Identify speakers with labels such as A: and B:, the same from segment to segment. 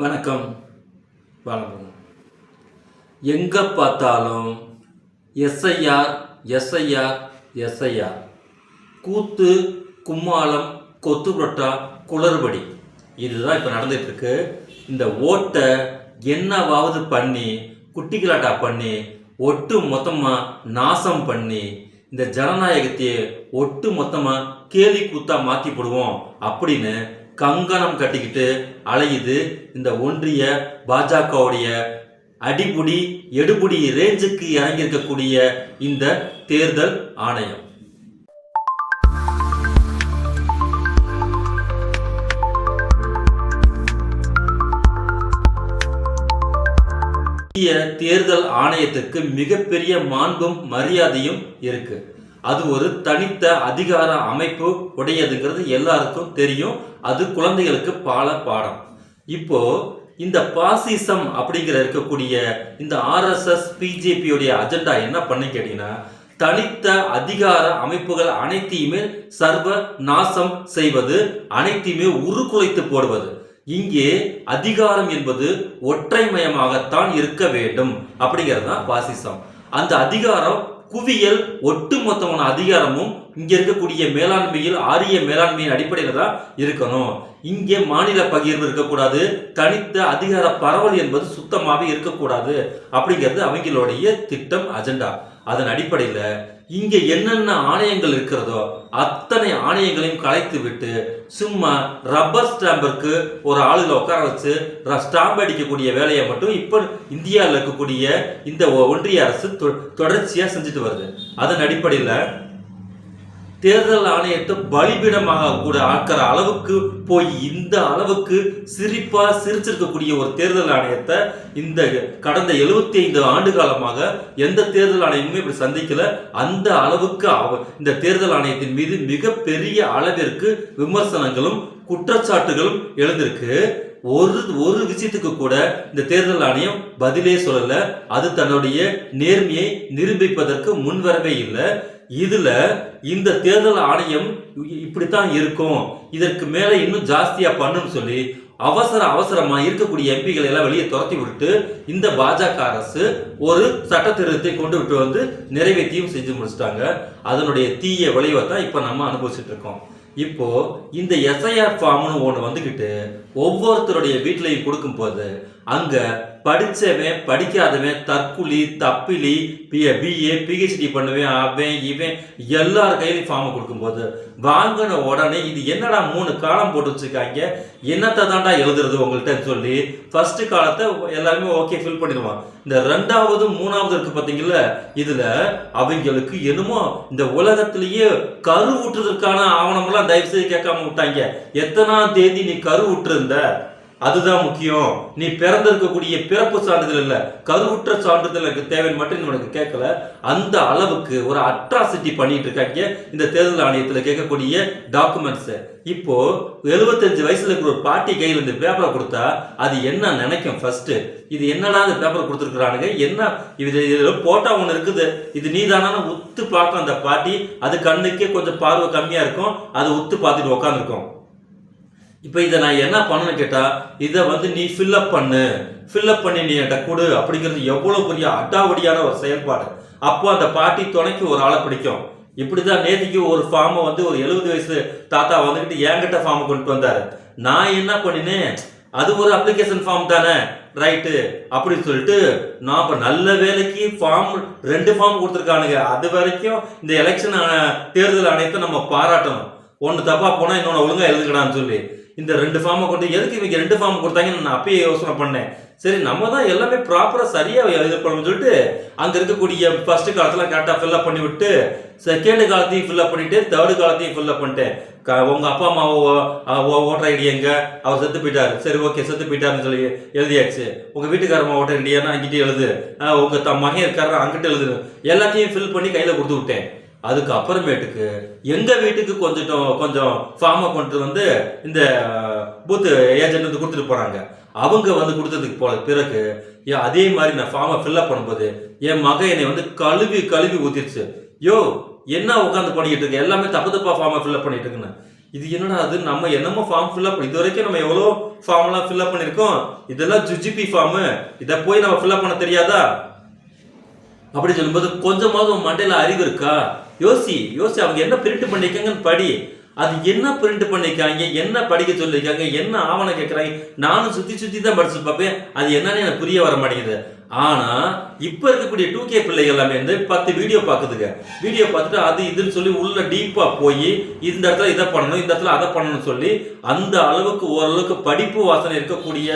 A: வணக்கம். வணக்கம். எங்கே பார்த்தாலும் எஸ்ஐஆர் எஸ்ஐஆர் எஸ்ஐஆர், கூத்து கும்மாளம் கொத்து புரட்டா குளறுபடி, இதுதான் இப்போ நடந்துட்டு இருக்கு. இந்த ஓட்டை என்னவாவது பண்ணி குட்டிகளாட்டா பண்ணி ஒட்டு மொத்தமாக நாசம் பண்ணி இந்த ஜனநாயகத்தையே ஒட்டு மொத்தமாக கேலி கூத்தா மாற்றி போடுவோம் அப்படின்னு கங்கணம் கட்டிக்கிட்டு அலையுது இந்த ஒன்றிய பாஜகவுடைய அடிபுடி எடுபுடி ரேஞ்சுக்கு இறங்கியிருக்கக்கூடிய இந்த தேர்தல் ஆணையம். தேர்தல் ஆணையத்துக்கு மிகப்பெரிய மாண்பும் மரியாதையும் இருக்கு. அது ஒரு தனித்த அதிகார அமைப்பு உடையதுங்கிறது எல்லாருக்கும் தெரியும். அது குழந்தைகளுக்கு பாடம். இப்போ இந்த பாசிசம் அப்படிங்கிற இருக்கக்கூடிய இந்த RSS பிஜேபியுடைய அஜெண்டா என்ன பண்ணி கேட்டீங்கன்னா, தனித்த அதிகார அமைப்புகள் அனைத்தையுமே சர்வ நாசம் செய்வது, அனைத்தையுமே உருக்குலைத்து போடுவது. இங்கே அதிகாரம் என்பது ஒற்றைமயமாகத்தான் இருக்க வேண்டும் அப்படிங்கிறது தான் பாசிசம். அந்த அதிகாரம் குவியல் ஒட்டுமொத்தமான அதிகாரமும் இங்க இருக்கக்கூடிய மேலாண்மையில் ஆரிய மேலாண்மையின் அடிப்படையில் தான் இருக்கணும். இங்கே மாநில பகிர்வு இருக்கக்கூடாது, தனித்த அதிகார பரவல் என்பது சுத்தமாகவே இருக்கக்கூடாது அப்படிங்கிறது அவங்களுடைய திட்டம், அஜெண்டா. அதன் அடிப்படையில் இங்கே என்னென்ன ஆணையங்கள் இருக்கிறதோ அத்தனை ஆணையங்களையும் கலைத்து விட்டு சும்மா ரப்பர் ஸ்டாம்பிற்கு ஒரு ஆளுகளை உட்கார வச்சு ஸ்டாம்ப் அடிக்கக்கூடிய வேலையை மட்டும் இப்போ இந்தியாவில் இருக்கக்கூடிய இந்த ஒன்றிய அரசு தொடர்ச்சியாக செஞ்சுட்டு வருது. அதன் அடிப்படையில் தேர்தல் ஆணையத்தை பலிபீடமாக கூட ஆக்கிற அளவுக்கு போய் இந்த அளவுக்கு சிரிச்சிருக்கக்கூடிய ஒரு தேர்தல் ஆணையத்தை இந்த கடந்த 75 ஆண்டு காலமாக எந்த தேர்தல் ஆணையமுமே இப்படி சந்திக்கல. அந்த அளவுக்கு இந்த தேர்தல் ஆணையத்தின் மீது மிகப்பெரிய அளவிற்கு விமர்சனங்களும் குற்றச்சாட்டுகளும் எழுந்திருக்கு. ஒரு விஷயத்துக்கு கூட இந்த தேர்தல் ஆணையம் பதிலே சொல்லல. அது தன்னுடைய நேர்மையை நிரூபிப்பதற்கு முன்வரவே இல்லை. இதுல இந்த தேர்தல் ஆணையம் இப்படித்தான் இருக்கும், இதற்கு மேல இன்னும் ஜாஸ்தியா பண்ணுன்னு சொல்லி அவசரமா இருக்கக்கூடிய எம்பிகளை எல்லாம் வெளியே துரத்தி விட்டு இந்த பாஜக அரசு ஒரு சட்ட திருத்தத்தை கொண்டு விட்டு வந்து நிறைவேற்றியும் செஞ்சு முடிச்சிட்டாங்க. அதனுடைய தீய விளைவை தான் இப்ப நம்ம அனுபவிச்சுட்டு இருக்கோம். இப்போ இந்த எஸ்ஐஆர் ஃபார்ம்னு ஒன்று வந்துக்கிட்டு ஒவ்வொருத்தருடைய வீட்டிலையும் கொடுக்கும் போது அங்க படிச்சவன் படிக்காதவன் தற்குலி தப்பிலி பிஏ PhD பண்ணுவேன் அவன் இவன் எல்லார் கையிலையும் ஃபார்மை கொடுக்கும்போது வாங்கின உடனே இது என்னடா 3 காலம் போட்டு வச்சுருக்காங்க, என்னத்தை தாண்டா எழுதுறது உங்கள்கிட்ட சொல்லி ஃபர்ஸ்ட் காலத்தை எல்லாருமே ஓகே ஃபில் பண்ணிடுவான். இந்த 2வது 3வது இருக்கு பார்த்தீங்களா, இதுல அவங்களுக்கு என்னமோ இந்த உலகத்திலேயே கரு ஊற்றுறதுக்கான ஆவணமெல்லாம் தயவு செய்து கேட்காம விட்டாங்க. எத்தனாம் தேதி நீ கரு ஊற்றுருந்த அதுதான் முக்கியம், நீ பிறந்திருக்கக்கூடிய பிறப்பு சான்றிதழ் இல்ல கருவுற்ற சான்றிதழ் எனக்கு தேவைன்னு மட்டும் உனக்கு கேட்கல. அந்த அளவுக்கு ஒரு அட்ராசிட்டி பண்ணிட்டு இருக்காங்க இந்த தேர்தல் ஆணையத்தில் கேட்கக்கூடிய டாக்குமெண்ட்ஸ். இப்போ 75 வயசுல இருக்கிற ஒரு பாட்டி கையில் இந்த பேப்பரை கொடுத்தா அது என்ன நினைக்கும்? ஃபர்ஸ்ட் இது என்னடா இந்த பேப்பர் கொடுத்துருக்குறானுங்க, என்ன இது போட்டா ஒன்று இருக்குது, இது நீ தானே உத்து பார்க்கும் அந்த பாட்டி. அது கண்ணுக்கே கொஞ்சம் பார்வை கம்மியா இருக்கும், அதை உத்து பார்த்துட்டு உட்காந்துருக்கும். இப்போ இதை நான் என்ன பண்ணணும்னு கேட்டால் இதை நீ ஃபில்அப் பண்ணி நீ என்கிட்ட கொடு அப்படிங்கிறது எவ்வளோ பெரிய அடாவடியான ஒரு செயல்பாடு. அப்போ அந்த பாட்டி துணைக்கு ஒரு ஆளை பிடிக்கும். இப்படிதான் நேற்றுக்கு ஒரு ஃபார்மை ஒரு 70 வயசு தாத்தா வந்துக்கிட்டு என்கிட்ட ஃபார்மை கொண்டு வந்தார். நான் என்ன பண்ணினேன், அது ஒரு அப்ளிகேஷன் ஃபார்ம் தானே, ரைட்டு அப்படின்னு சொல்லிட்டு நான் இப்போ நல்ல வேலைக்கு 2 ஃபார்ம் கொடுத்துருக்கானுங்க. அது வரைக்கும் இந்த எலெக்ஷன் தேர்தல் ஆணையத்தை நம்ம பாராட்டணும். ஒன்று தப்பா போனால் இன்னொன்று ஒழுங்காக எழுதுக்கடான்னு சொல்லி இந்த 2 ஃபார்மை கொண்டு எதுக்கு இவங்க 2 ஃபார்ம் கொடுத்தாங்கன்னு நான் அப்பயே யோசனை பண்ணேன். சரி நம்ம தான் எல்லாமே ப்ராப்பராக சரியாக இது பண்ணணும்னு சொல்லிட்டு அங்கே இருக்கக்கூடிய ஃபர்ஸ்ட் காலத்தில் கரெக்டாக ஃபில்அப் பண்ணி விட்டு செகண்ட் காலத்தையும் ஃபில்அப் பண்ணிட்டு 3rd காலத்தையும் ஃபில்அப் பண்ணிட்டேன். உங்கள் அப்பா அம்மா ஓட்டர் ஐடி எங்க, அவர் செத்து போயிட்டாரு, சரி ஓகே செத்து போயிட்டாருன்னு சொல்லி எழுதியாச்சு. உங்கள் வீட்டுக்காரம்மா ஓட்டர் ஐடியானா அங்கிட்ட எழுது, உங்கள் மகன் இருக்காரு அங்கிட்ட எழுது, எல்லாத்தையும் ஃபில் பண்ணி கையில் கொடுத்து விட்டேன். அதுக்கு அப்புறமேட்டுக்கு எங்க வீட்டுக்கு கொஞ்சம் ஃபார்மை கொண்டு இந்த பூத் ஏஜென்ட் கொடுத்துட்டு போறாங்க. அவங்க கொடுத்ததுக்கு போல பிறகு அதே மாதிரி நான் ஃபார்மை ஃபில்அப் பண்ணும்போது என் மகன் என்னை கழுவி ஊத்திருச்சு. யோ என்ன உட்காந்து பண்ணிக்கிட்டு இருக்கு, எல்லாமே தப்பா ஃபார்மை ஃபில்அப் பண்ணிட்டு இருக்குன்னு. இது என்னடா அது, நம்ம என்னமோ ஃபார்ம் ஃபில்அப் இது வரைக்கும் நம்ம எவ்வளோ ஃபார்ம்லாம் ஃபில்அப் பண்ணியிருக்கோம், இதெல்லாம் ஜுஜிபி ஃபார்மு, இதை போய் நம்ம ஃபில்அப் பண்ண தெரியாதா அப்படி சொல்லும்போது கொஞ்சமாவது உன் மண்டையில் அறிவு இருக்கா? யோசி அவங்க என்ன பிரிண்ட் பண்ணிருக்காங்கன்னு படி. அது என்ன பிரிண்ட் பண்ணிருக்காங்க, என்ன படிக்க சொல்லியிருக்காங்க, என்ன ஆவணம் கேட்குறாங்க, நானும் சுற்றி தான் படிச்சு பார்ப்பேன். அது என்னன்னு எனக்கு புரிய வர மாட்டேங்குது. ஆனா இப்ப இருக்கக்கூடிய 2K பிள்ளைகள் எல்லாமே வந்து 10 வீடியோ பாக்குதுங்க. வீடியோ பார்த்துட்டு அது இதுன்னு சொல்லி உள்ள டீப்பா போய் இந்த இடத்துல இதை பண்ணணும், இந்த இடத்துல அதை பண்ணணும்னு சொல்லி அந்த அளவுக்கு ஓரளவுக்கு படிப்பு வாசனை இருக்கக்கூடிய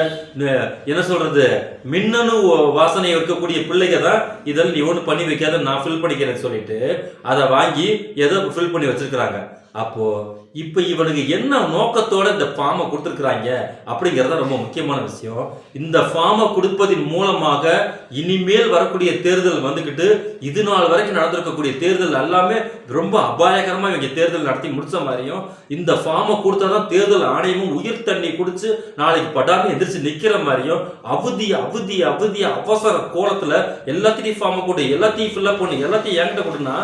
A: என்ன சொல்றது மின்னணு வாசனை இருக்கக்கூடிய பிள்ளைங்க தான் இதில் நீ ஒன்று பண்ணி வைக்காத, நான் ஃபில் பண்ணிக்கிறேன்னு சொல்லிட்டு அதை வாங்கி எதை ஃபில் பண்ணி வச்சிருக்கிறாங்க. அப்போ இப்ப இவனுக்கு என்ன நோக்கத்தோட இந்த ஃபார்மை கொடுத்துருக்குறாங்க அப்படிங்கிறத ரொம்ப முக்கியமான விஷயம். இந்த ஃபார்மை கொடுப்பதன் மூலமாக இனிமேல் வரக்கூடிய தேர்தல் வந்துக்கிட்டு இது நாள் வரைக்கும் நடந்திருக்கக்கூடிய தேர்தல் எல்லாமே ரொம்ப அபாயகரமா இவங்க தேர்தல் நடத்தி முடிச்ச மாதிரியும், இந்த ஃபார்மை கொடுத்தாதான் தேர்தல் ஆணையமும் உயிர் தண்ணி குடிச்சு நாளைக்கு படாம எந்திரிச்சு நிக்கிற மாதிரியும் அவதிய அவசர கோலத்துல எல்லாத்தையும் ஃபார்மை கொடு, எல்லாத்தையும் ஃபில்அப் பண்ணு, எல்லாத்தையும் என்கிட்ட கொடுனா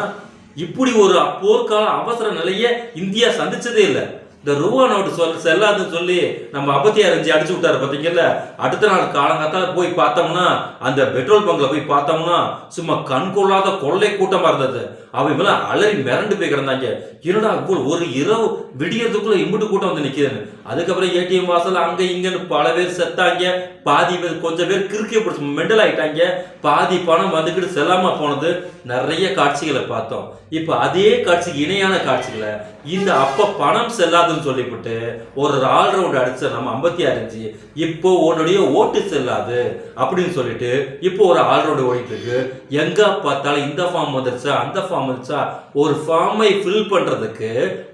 A: இப்படி ஒரு போர்க்கால அவசர நிலையை இந்தியா சந்திச்சதே இல்லை. இந்த ரூபா நோட்டு செல்லாதுன்னு சொல்லி நம்ம 56 அடிச்சு விட்டாரு பாத்தீங்கல்ல. அடுத்த நாள் காலங்காத்தால போய் பார்த்தோம்னா அந்த பெட்ரோல் பங்க்ல போய் பார்த்தோம்னா சும்மா கண்கொள்ளாத கொள்ளை கூட்டமா இருந்தது. அவங்க மேல அலறி மிரண்டு போய் கிடந்தாங்க. என்னடா ஒரு இரவு விடியறதுக்குள்ள இம்புட்டு கூட்டம் வந்து நிக்குதுன்னு. அதுக்கப்புறம் ஏடிஎம் வாசல் அங்க இங்கன்னு பல பேர் செத்தாங்க, பாதி பேர் கொஞ்சம் பேர் கிறுக்கே பிடிச்சி மெண்டல் ஆயிட்டாங்க, பாதி பணம் வந்துக்கிட்டு செல்லாம போனது நிறைய காட்சிகளை பார்த்தோம். இப்ப அதே காட்சிக்கு இணையான காட்சிகளை இந்த அப்ப பணம் செல்லாதுன்னு சொல்லிவிட்டு ஒரு ஆல்ரவுண்ட் அடிச்ச நம்ம 56 இப்போ உன்னுடைய ஓட்டு செல்லாது அப்படின்னு சொல்லிட்டு இப்போ ஒரு ஆல்ரவுண்ட் ஓடிட்டு இருக்கு. எங்க பார்த்தாலும் இந்த ஃபார்ம் வந்துருச்சா அந்த ஃபார்ம் வந்துச்சா. ஒரு ஃபார்மை ஃபில் பண்றதுக்கு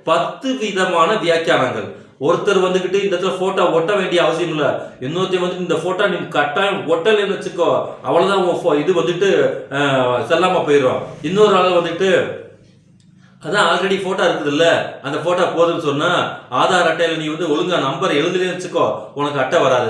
A: 10 விதமான வியாக்கியானங்கள். ஒருத்தர் வந்துகிட்டு இந்த இடத்துல போட்டோ ஒட்ட வேண்டிய அவசியம் இல்லை, இன்னொருத்தையும் வந்துட்டு இந்த போட்டோ நீ கட்டாயம் ஒட்டலன்னு வச்சுக்கோ அவ்வளவுதான் இது வந்துட்டு செல்லாம போயிடும். இன்னொரு ஆள் வந்துட்டு அதான் ஆல்ரெடி போட்டோ இருக்குது இல்ல, அந்த போட்டோ போதுன்னு சொன்னா ஆதார் அட்டையில நீ வந்து ஒழுங்கா நம்பர் எழுதுலேன்னு வச்சுக்கோ உனக்கு அட்டை வராது.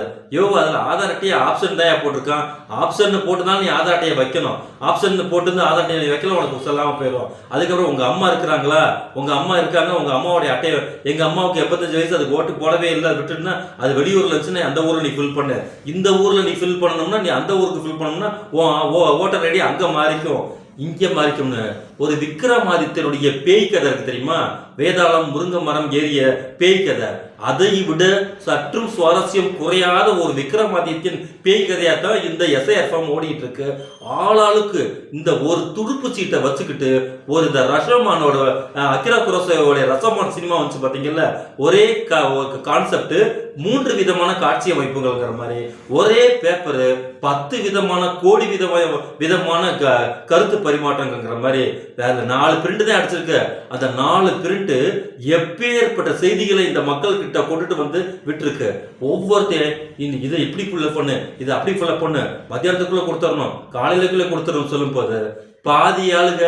A: அதுல ஆதார் அட்டையை ஆப்ஷன் தான் போட்டிருக்கான், ஆப்ஷன் போட்டுதான் நீ ஆதார் அட்டையை வைக்கணும், ஆப்ஷன் போட்டு ஆதார் அட்டையை வைக்கல உனக்கு சொல்லாம போயிடும். அதுக்கப்புறம் உங்க அம்மா இருக்கிறாங்களா, உங்க அம்மா இருக்காங்க, உங்க அம்மாவுடைய அட்டையை எங்க அம்மாவுக்கு 75 வயசு அதுக்கு ஓட்டு போடவே இல்லை விட்டுட்டுனா அது வெளியூர்ல வச்சுன்னா அந்த ஊர்ல நீ ஃபில் பண்ணு, இந்த ஊர்ல நீ ஃபில் பண்ணணும்னா நீ அந்த ஊருக்கு ஃபில் பண்ணணும்னா ஓட்டர் ஐடி அங்க மாறிக்கும் இங்க மாறிக்கும்னு ஒரு விக்ரமாதித்யனுடைய பேய் கதை இருக்கு தெரியுமா, வேதாளம் முருங்க மரம் ஏறிய பேய் கதை. அதை விட சற்றும் சுவாரஸ்யம் குறையாத ஒரு விக்ரமாதித்யன் பேய் கதையா தான் இந்த எஸ்ஐஎஃப்எம் ஓடிட்டு இருக்கு. ஆளாளுக்கு இந்த ஒரு துடுப்பு சீட்டை வச்சுக்கிட்டு ஒரு இந்த ரஷமானோட அகிரா குரோசாவாவோட ரசமான் சினிமா வந்துச்சு பாத்தீங்கல்ல, ஒரே கான்செப்ட் 3 விதமான காட்சி அமைப்புகள்ங்கிற மாதிரி ஒரே பேப்பரு 10 விதமான கோடி விதமான கருத்து பரிமாற்றங்கிற மாதிரி 4 பிரிண்ட் தான் அடிச்சிருக்கு. அந்த 4 பிரிண்ட் எப்பேற்பட்ட செய்திகளை இந்த மக்கள் கிட்ட கொண்டுட்டு வந்து விட்டுருக்கு. ஒவ்வொருத்தையும் இதை இப்படி ஃபுல்லப் பண்ணு, இதை அப்படி ஃபுல்லப் பண்ணு, மத்தியானத்துக்குள்ள கொடுத்துடணும், காலையிலக்குள்ள கொடுத்துடணும் சொல்லும் போது பாதி ஆளுங்க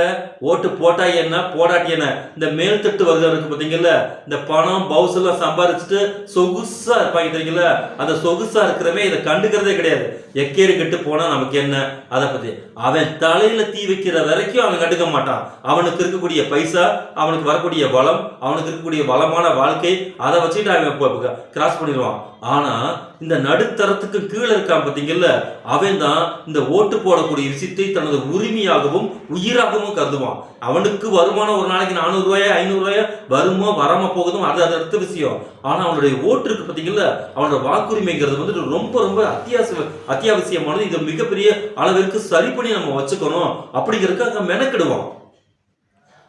A: ஓட்டு போட்டா என்ன போடாட்டி என்ன இந்த மேல் தட்டு வருகிறதுக்கு பார்த்தீங்கல்ல, இந்த பணம் பவுஸ் எல்லாம் சம்பாரிச்சுட்டு சொகுசா இருப்பாங்க தெரியுங்களா, அந்த சொகுசா இருக்கிறவன் இதை கண்டுக்கிறதே கிடையாது. எக்கேறு கெட்டு போனா நமக்கு என்ன அதை பத்தி அவன் தலையில தீ வைக்கிற வரைக்கும் அவன் கண்டுக்க மாட்டான். அவனுக்கு இருக்கக்கூடிய பைசா, அவனுக்கு வரக்கூடிய வளம், அவனுக்கு இருக்கக்கூடிய வளமான வாழ்க்கை, அதை வச்சுட்டு அவன் கிராஸ் பண்ணிடுவான். ஆனா இந்த நடுத்தரத்துக்கு கீழே இருக்கான் பார்த்தீங்கல்ல, அவன் தான் இந்த ஓட்டு போடக்கூடிய விஷயத்தை தனது உரிமையாகவும் உயிராகவும் கருதுவான். அவனுக்கு வருமானம் ஒரு நாளைக்கு 400 ரூபாய் 500 ரூபாய் வருமோ வராம போகுதும் அது அடுத்த விஷயம். ஆனா அவனுடைய ஓட்டு இருக்கு பார்த்தீங்கல்ல, அவனோட வாக்குரிமைங்கிறது வந்துட்டு ரொம்ப ரொம்ப அத்தியாவசியமானது. இதை மிகப்பெரிய அளவிற்கு சரி பண்ணி நம்ம வச்சுக்கணும் அப்படிங்கிறதுக்கு மெனக்கிடுவான்.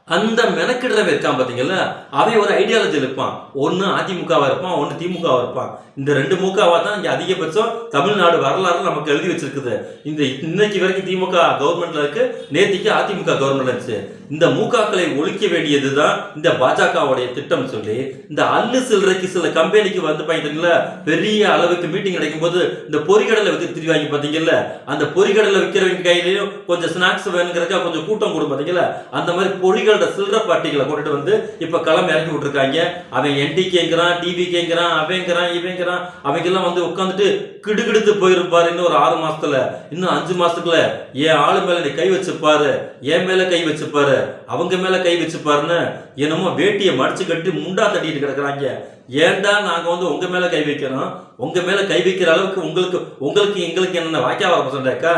A: அந்த மெனக்கிடுறவன் இருக்கான் பாத்தீங்கல்ல, அவன் ஒரு ஐடியாலஜி இருப்பான். ஒன்னு அதிமுகவா இருப்பான், ஒன்னு திமுகவா இருப்பான். இந்த 2 முகவா தான் இங்க அதிகபட்சம் தமிழ்நாடு வரலாறு நமக்கு எழுதி வச்சிருக்குது. இந்த இன்னைக்கு வரைக்கும் திமுக கவர்மெண்ட்ல இருக்கு, நேத்திக்கு அதிமுக கவர்மெண்ட்ல இருந்துச்சு. இந்த முகக்களை ஒழிக்க வேண்டியதுதான் இந்த பாஜகவுடைய திட்டம் சொல்லி இந்த அல்லு சில்லறைக்கு சில கம்பெனிக்கு வந்து பாத்தீங்களா பெரிய அளவுக்கு மீட்டிங் நடக்கும் போது இந்த பொறிகடலை வித்து திரிவாங்க பாத்தீங்கல்ல, அந்த பொறிகடலை விற்கிறவங்க கையிலையும் கொஞ்சம் ஸ்நாக்ஸ் வேணுங்கிறதுக்கா கொஞ்சம் கூட்டம் கூடும் பாத்தீங்களா, அந்த மாதிரி பொறிகள் மக்களோட சில்லற பார்ட்டிகளை கொண்டுட்டு வந்து இப்ப களம் இறக்கி விட்டுருக்காங்க. அவன் என்டிகேங்கிறான், டிவிகேங்கிறான், அவங்கிறான், இவங்கிறான். அவங்க எல்லாம் வந்து உட்காந்துட்டு கிடுகிடுத்து போயிருப்பாரு. இன்னும் ஒரு 6 மாசத்துல, இன்னும் 5 மாசத்துக்குள்ள என் ஆளு மேல நீ கை வச்சுப்பாரு, என் மேல கை வச்சுப்பாரு, அவங்க மேல கை வச்சுப்பாருன்னு என்னமோ வேட்டியை மடிச்சு கட்டி முண்டா தட்டிட்டு கிடக்குறாங்க. ஏன்டா நாங்க வந்து உங்க மேல கை வைக்கிறோம்? உங்க மேல கை வைக்கிற அளவுக்கு உங்களுக்கு எங்களுக்கு என்ன வாக்கியா வர சொன்னாக்கா,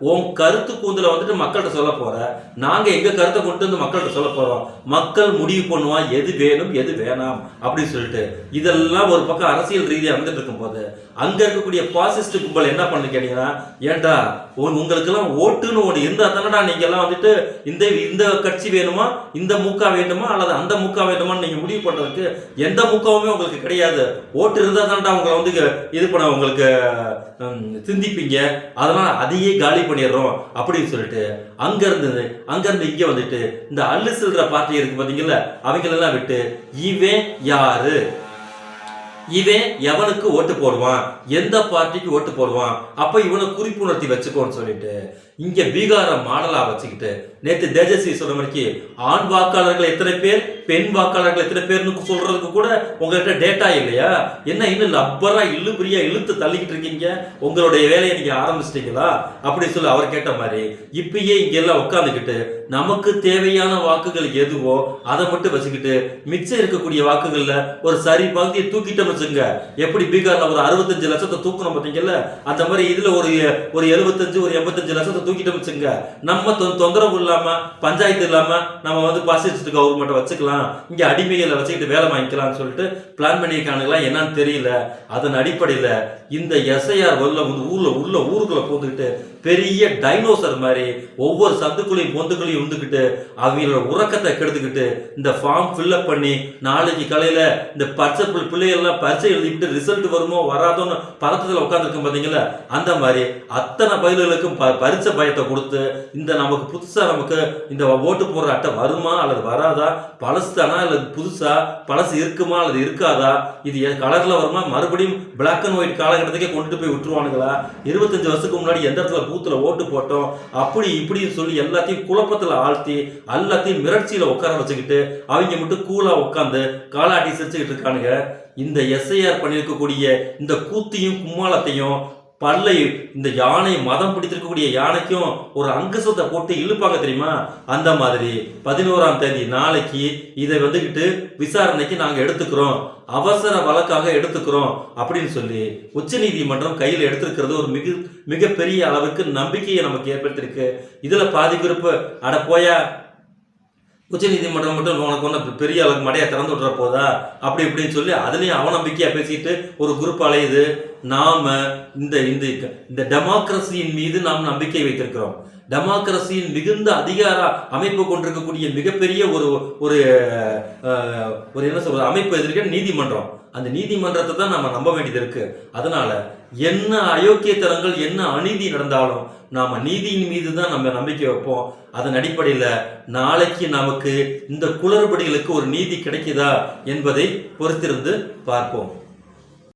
A: உன் கருத்து கூந்தல வந்துட்டு மக்கள்கிட்ட சொல்ல போற, நாங்க எங்க கருத்தை கொண்டு வந்து மக்கள்கிட்ட சொல்ல போறோம். மக்கள் முடிவு பண்ணுவான் எது வேணும் எது வேணாம் அப்படின்னு சொல்லிட்டு. இதெல்லாம் ஒரு பக்கம் அரசியல் ரீதியா வந்துட்டு இருக்கும் போது அங்க இருக்கக்கூடிய பாசிஸ்ட் கும்பல் என்ன பண்ணு கேட்டீங்கன்னா, ஏன்டா உங்களுக்கு எல்லாம் ஓட்டுன்னு ஒண்ணு இருந்தா தானடா நீங்க எல்லாம் வந்துட்டு இந்த கட்சி வேணுமா, இந்த முக்கா வேண்டுமா அல்லது அந்த முக்கா வேண்டுமான்னு நீங்க முடிவு பண்றதுக்கு எந்த முக்காவுமே உங்களுக்கு கிடையாது. ஓட்டு இருந்தா தான்டா உங்களை வந்து இது பண்ண உங்களுக்கு சிந்திப்பீங்க. அதனால அதையே காலி பண்ணிடுறோம் அப்படின்னு சொல்லிட்டு அங்க இருந்து இங்க வந்துட்டு இந்த அள்ளு சில்ற பார்ட்டி இருக்கு பாத்தீங்களா, அவங்களெல்லாம் விட்டு இவன் யாரு, இவன் எவனுக்கு ஓட்டு போடுவான், எந்த பார்ட்டிக்கு ஓட்டு போடுவான், அப்ப இவனை குறிப்புணர்த்தி வச்சுக்கோன்னு சொல்லிட்டு இங்க பீகார மாடலா வச்சுக்கிட்டு நேற்று தேஜஸ்வி சொன்ன மாதிரி ஆண் வாக்காளர்கள் எத்தனை பேர், பெண் வாக்காளர்கள் எத்தனை பேர்னு சொல்றதுக்கு கூட உங்கள்கிட்ட டேட்டா இல்லையா? என்ன இன்னும் லப்பரா இழுபறியா இழுத்து தள்ளிக்கிட்டு இருக்கீங்க, உங்களுடைய வேலையை நீங்க ஆரம்பிச்சிட்டீங்களா அப்படின்னு சொல்லி அவர் கேட்ட மாதிரி இப்பயே இங்க எல்லாம் உட்காந்துக்கிட்டு நமக்கு தேவையான வாக்குகள் எதுவோ அதை மட்டும் வச்சுக்கிட்டு மிச்சம் இருக்கக்கூடிய வாக்குகள்ல ஒரு சரி பகுதியை தூக்கிட்டோம் வச்சுங்க. எப்படி பீகார்ல ஒரு 65 லட்சத்தை தூக்கணும் பார்த்தீங்கல்ல, அந்த மாதிரி இதுல ஒரு 75 ஒரு 85 லட்சத்தை தூக்கிட்டோம் வச்சுங்க. நம்ம தொந்தரவு இல்லாம பஞ்சாயத்து இல்லாம நம்ம வந்து பாசிஸ்ட் கவர்மெண்ட் வச்சுக்கலாம், இங்க அடிமைகளை வச்சுக்கிட்டு வேலை வாங்கிக்கலாம்னு சொல்லிட்டு பிளான் பண்ணியிருக்கானுங்களா என்னன்னு தெரியல. அதன் அடிப்படையில இந்த எஸ்ஐஆர் ஊருக்குள்ள போந்துக்கிட்டு பெரிய டைனோசர் மாதிரி ஒவ்வொரு சத்துக்குள்ளையும் பொந்துக்குள்ளையும் வந்துக்கிட்டு அவங்களோட உறக்கத்தை கெடுத்துக்கிட்டு இந்த ஃபார்ம் ஃபில்அப் பண்ணி நாளைக்கு காலையில இந்த பச்சை பிள்ளைகள்லாம் பரிசை எழுதிக்கிட்டு ரிசல்ட் வருமோ வராதோன்னு பதட்டத்தில் உட்காந்துருக்கும் பார்த்தீங்களா, அந்த மாதிரி அத்தனை பயிர்களுக்கும் பரிசை பயத்தை கொடுத்து இந்த நமக்கு புதுசா நமக்கு இந்த ஓட்டு போடுற அட்டை வருமா அல்லது வராதா, பழசு தானா அல்லது புதுசா, பழசு இருக்குமா அல்லது இருக்காதா, இது கலர்ல வருமா, மறுபடியும் பிளாக் அண்ட் ஒயிட் காலகட்டத்துக்கே கொண்டுட்டு போய் விட்டுருவானுங்களா, 25 வருஷத்துக்கு முன்னாடி எந்த இடத்துல பூத்துல ஓட்டு போட்டோம் அப்படி இப்படின்னு சொல்லி எல்லாத்தையும் குழப்பத்துல ஆழ்த்தி எல்லாத்தையும் மிரட்சியில உட்கார வச்சுக்கிட்டு அவங்க மட்டும் கூலா உட்காந்து காலாட்டி சிரிச்சுக்கிட்டு இருக்கானுங்க. இந்த எஸ்ஐஆர் பண்ணிருக்கக்கூடிய இந்த கூத்தையும் கும்மாளத்தையும் பல்லை இந்த யானை மதம் பிடித்திருக்கக்கூடிய யானைக்கும் ஒரு அங்குசத்தை போட்டு இழுப்பாங்க தெரியுமா, அந்த மாதிரி 11ஆம் தேதி நாளைக்கு இதை வந்துகிட்டு விசாரணைக்கு நாங்க எடுத்துக்கிறோம், அவசர வழக்காக எடுத்துக்கிறோம் அப்படின்னு சொல்லி உச்ச நீதிமன்றம் கையில் எடுத்திருக்கிறது ஒரு மிகப்பெரிய அளவுக்கு நம்பிக்கையை நமக்கு ஏற்படுத்திருக்கு. இதுல பாதி குறிப்பு அட போயா உச்ச நீதிமன்றம் மட்டும் உனக்கு ஒன்று பெரிய அளவுக்கு மடையா திறந்து விட்டுற போதா அப்படி இப்படின்னு சொல்லி அதுலயும் அவநம்பிக்கையா பேசிட்டு ஒரு குரூப் அலையுது. நாம இந்த டெமோக்ரஸியின் மீது நாம் நம்பிக்கை வைத்திருக்கிறோம். டெமோக்ரஸியின் மிகுந்த அதிகார அமைப்பு கொண்டிருக்கக்கூடிய மிகப்பெரிய ஒரு என்ன சொல்ற அமைப்பு எதிர்க்க நீதிமன்றம். அந்த நீதிமன்றத்தை தான் நம்ம நம்ப வேண்டியது இருக்கு. அதனால என்ன அயோக்கியத்தனங்கள் என்ன அநீதி நடந்தாலும் நாம நீதியின் மீது தான் நம்ம நம்பிக்கை வைப்போம். அதன் அடிப்படையில நாளைக்கு நமக்கு இந்த குளறுபடிகளுக்கு ஒரு நீதி கிடைக்குதா என்பதை பொறுத்திருந்து பார்ப்போம்.